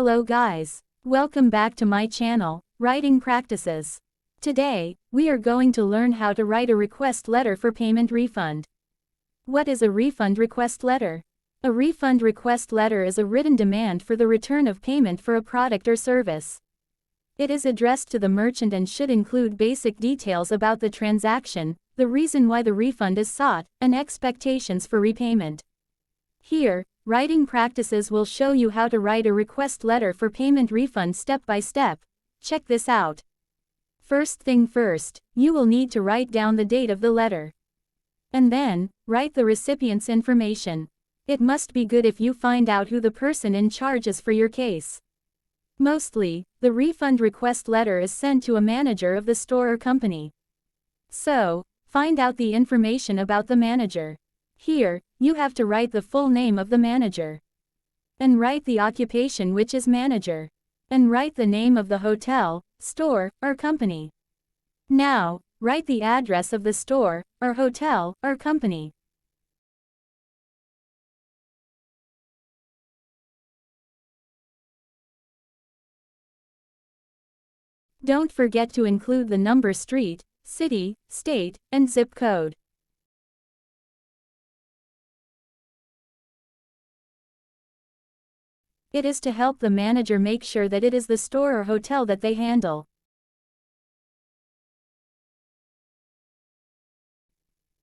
Hello guys. Welcome back to my channel, Writing Practices. Today, we are going to learn how to write a request letter for payment refund. What is a refund request letter? A refund request letter is a written demand for the return of payment for a product or service. It is addressed to the merchant and should include basic details about the transaction, the reason why the refund is sought, and expectations for repayment. Here, Writing Practices will show you how to write a request letter for payment refund step by step. Check this out. First thing first, you will need to write down the date of the letter. And then, write the recipient's information. It must be good if you find out who the person in charge is for your case. Mostly, the refund request letter is sent to a manager of the store or company. So, find out the information about the manager. Here, you have to write the full name of the manager. And write the occupation, which is manager. And write the name of the hotel, store, or company. Now, write the address of the store, or hotel, or company. Don't forget to include the number, street, city, state, and zip code. It is to help the manager make sure that it is the store or hotel that they handle.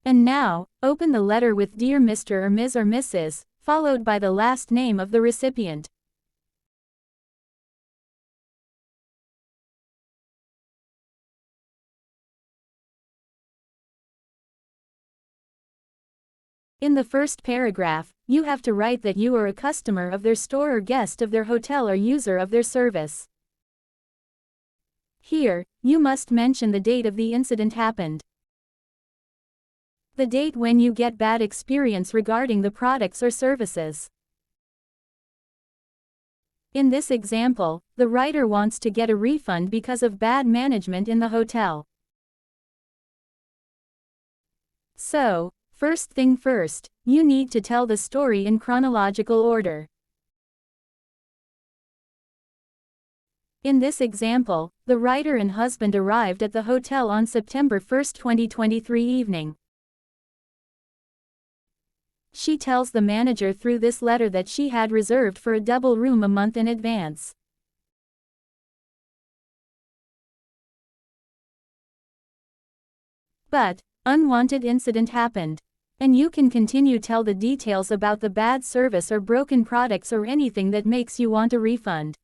And now, open the letter with Dear Mr. or Ms. or Mrs., followed by the last name of the recipient. In the first paragraph, you have to write that you are a customer of their store or guest of their hotel or user of their service. Here, you must mention the date of the incident happened. The date when you get bad experience regarding the products or services. In this example, the writer wants to get a refund because of bad management in the hotel. So, first thing first, you need to tell the story in chronological order. In this example, the writer and husband arrived at the hotel on September 1, 2023 evening. She tells the manager through this letter that she had reserved for a double room a month in advance. But, unwanted incident happened. And you can continue tell the details about the bad service or broken products or anything that makes you want a refund.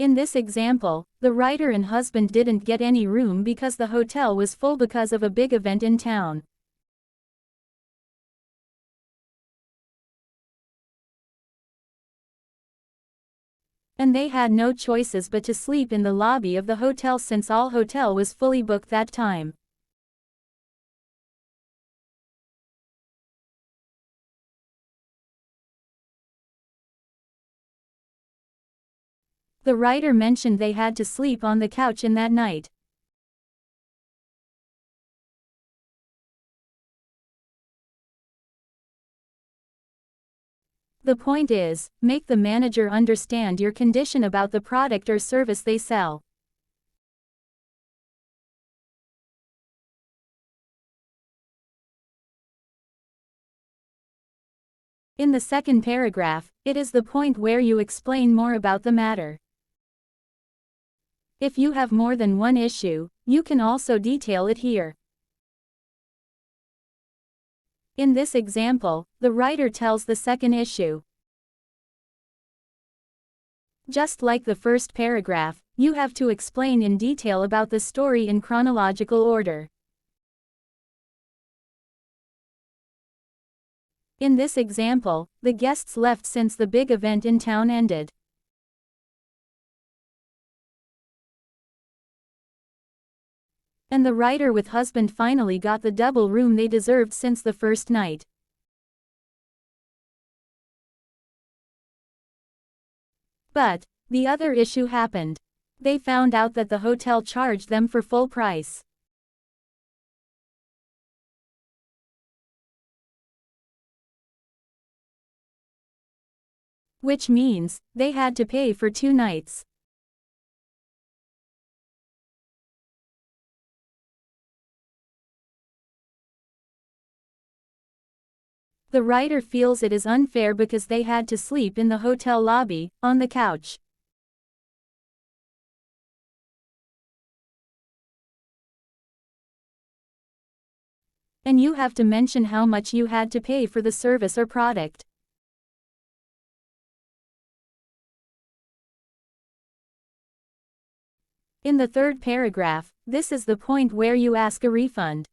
In this example, the writer and husband didn't get any room because the hotel was full because of a big event in town. And they had no choices but to sleep in the lobby of the hotel since all hotel was fully booked that time. The writer mentioned they had to sleep on the couch in that night. The point is, make the manager understand your condition about the product or service they sell. In the second paragraph, it is the point where you explain more about the matter. If you have more than one issue, you can also detail it here. In this example, the writer tells the second issue. Just like the first paragraph, you have to explain in detail about the story in chronological order. In this example, the guests left since the big event in town ended. And the writer with husband finally got the double room they deserved since the first night. But, the other issue happened. They found out that the hotel charged them for full price. which means they had to pay for 2 nights. The writer feels it is unfair because they had to sleep in the hotel lobby, on the couch. And you have to mention how much you had to pay for the service or product. In the third paragraph, this is the point where you ask a refund.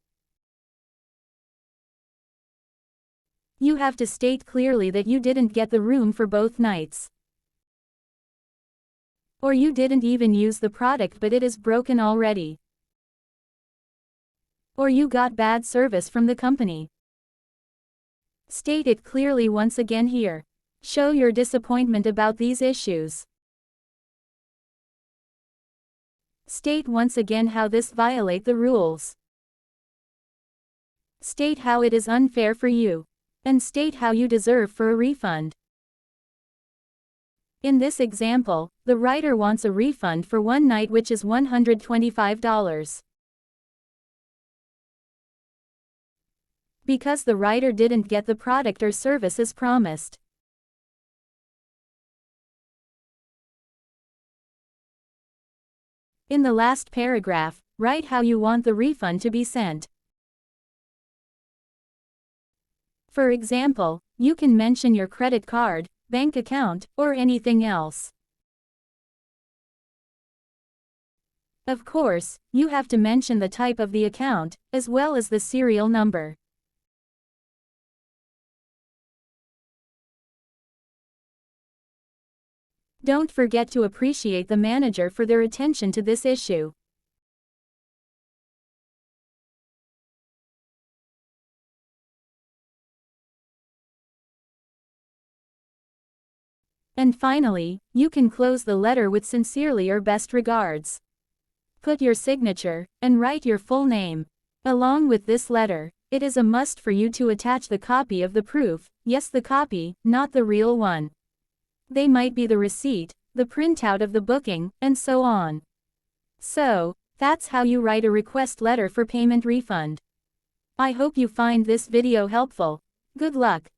You have to state clearly that you didn't get the room for both nights. Or you didn't even use the product but it is broken already. Or you got bad service from the company. State it clearly once again here. Show your disappointment about these issues. State once again how this violate the rules. State how it is unfair for you. And state how you deserve for a refund. In this example, the writer wants a refund for 1 night which is $125. Because the writer didn't get the product or service as promised. In the last paragraph, write how you want the refund to be sent. For example, you can mention your credit card, bank account, or anything else. Of course, you have to mention the type of the account, as well as the serial number. Don't forget to appreciate the manager for their attention to this issue. And finally, you can close the letter with sincerely or best regards. Put your signature, and write your full name. Along with this letter, it is a must for you to attach the copy of the proof, yes, the copy, not the real one. They might be the receipt, the printout of the booking, and so on. So, that's how you write a request letter for payment refund. I hope you find this video helpful. Good luck.